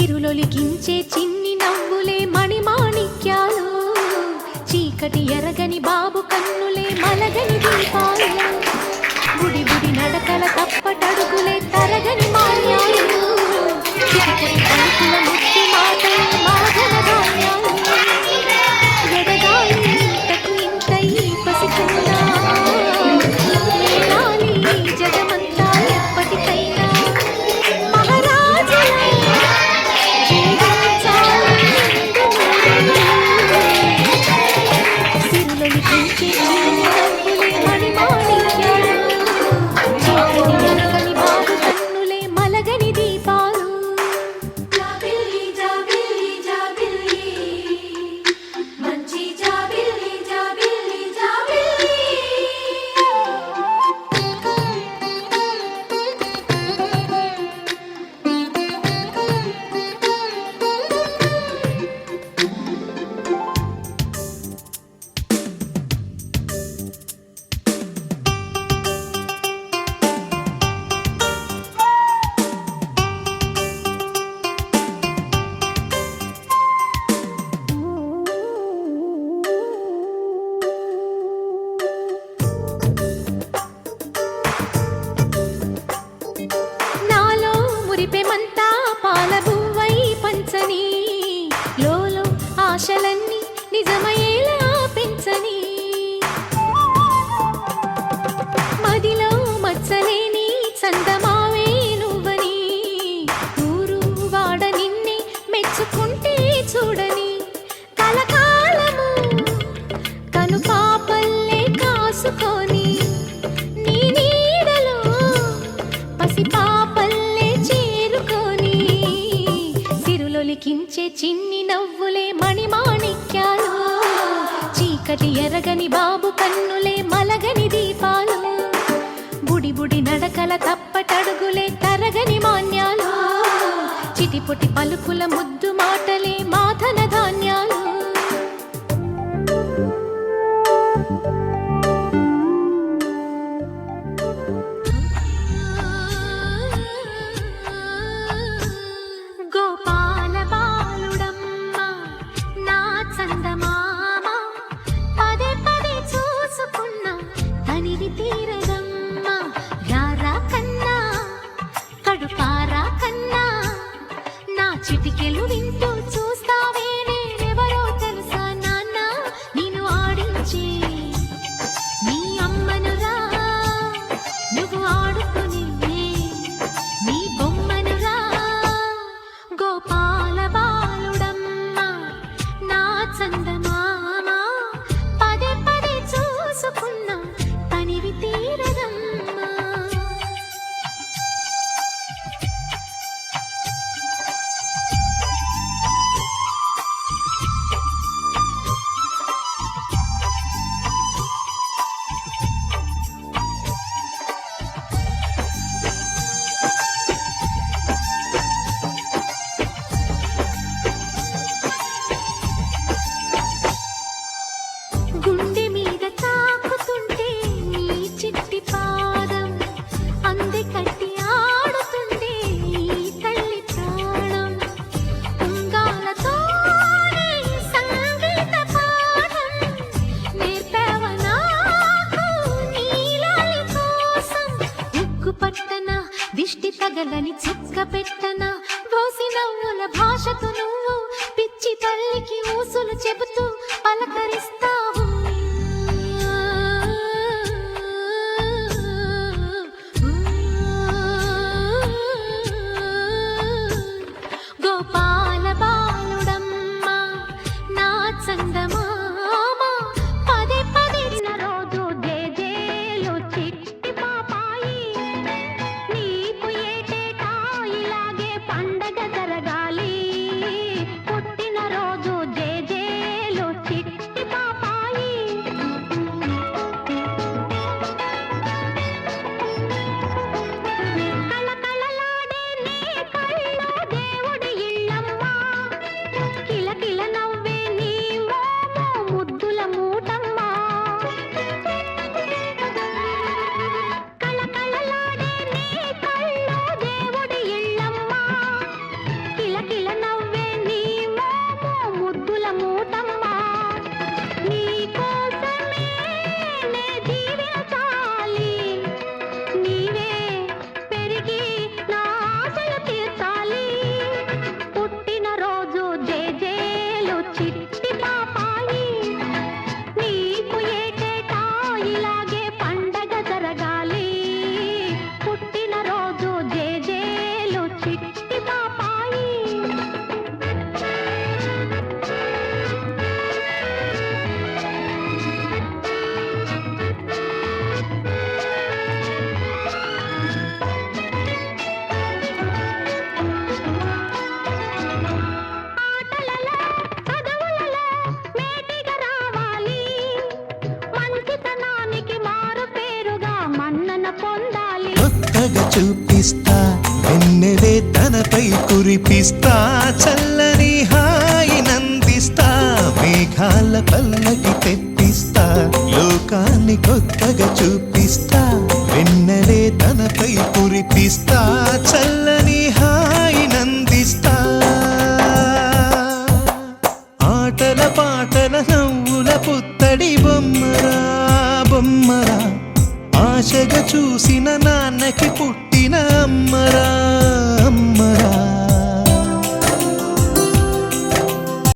సిరులొలికించే చిన్ని నవ్వులే మణిమాణిక్యాలు, చీకటి ఎరగని బాబు కన్నులే మలగని దీపాలు, గుడి గుడి నడకల తప్పటడుగులే తరగని మాన్యాలు, చిటిపొడి పలుకుల ముట్టి మాటలు మాధవ ధాన్యాలు, ఎదగాలి ఇంతకు ఇంత ఈ పసికన్నా, ఏగాలి జగమంతా ఎప్పటికైనా మహారాజులై జీవించాలి సిరులొలికించే చిన్ని నవ్వులే మణిమాణిక్యాలు, చీకటి ఎరగని బాబు కన్నులే మలగని దీపాలు. జాబిల్లి జాబిల్లి జాబిల్లి మంచి జాబిల్లి జాబిల్లి జాబిల్లి నాలో మురిపెమంతా పాలబువ్వై పంచని, లోలో ఆశలన్నీ నిజమయ్యేలా పెంచని, మదిలో మచ్చలేని చందమావే నువ్వని, ఊరు వాడ నిన్నే మెచ్చుకుంటే చూడని, కలకాలము కను పాపల్లే కాసుకొని, నీ నీడలో పసిపాపల్లే చేరుకొని, సిరులొలికించే చిన్ని నవ్వులే మణిమాణిక్యాలు, చీకటి ఎరగని బాబు కన్నులే మలగని దీపాలు, బుడి బుడి నడకల తప్పటడుగులే తరగని మాన్యాలు, చిటిపొటి పలుకుల ముద్దు మాటలే మాధన ధాన్యాలు. గోపాల బాలుడమ్మ నా చందమామ, పదే పదే చూసుకున్న తనివి తీరదమ్మ, రారా కన్నా కడుపారా కన్నా, నా చిటికెలు వింటూ చూస్తావే నేనెవరో తెలుసా నాన్న, నేను ఆడించే నీ అమ్మనురా, నువ్వు ఆడుకునే నీ బొమ్మనురా, గోపాల బాలుడమ్మ నా చందమామ, పదే పదే చూసుకున్న తనివి తీరదమ్మా. గుండె మీద తాకుతుంటే నీ చిట్టి పాదం, అంది కట్టి ఆడుతుంటే ఈ తల్లి ప్రాణం, ఉంగాలతోనే సంగీత పాఠం నేర్పావ నాకు నీలాలి కోసం, ఉక్కు పట్టన దిష్టి తగలని చుక్క పెట్టన, బోసి నవ్వుల భాషతో నువ్వు పిచ్చి తల్లికి ఊసులు చెబుతూ పలకరిస్తావు, గోపాల బాలుడమ్మ నా చందమామ, పదే పదే రోజు జేజేలు చిట్టి పాపాయి, నీకు ఏటేటా ఇలాగే పండగ జరగాలి, పుట్టిన రోజు జేజేలు చిట్టి పాపాయి. నందిస్తా వెన్నెలే తనపై కురిపిస్తా చల్లని హాయి నందిస్తా మేఘాల పల్లకి తెప్పిస్తా లోకాన్ని కొత్తగా చూపిస్తా వెన్నెలే తనపై కురిపిస్తా చల్లని హాయి నందిస్తా ఆటల పాటల నవ్వుల పుత్తడి బొమ్మరా బొమ్మరా ఆశగా చూసిన నాన్నకి పుట్టిన అమ్మరా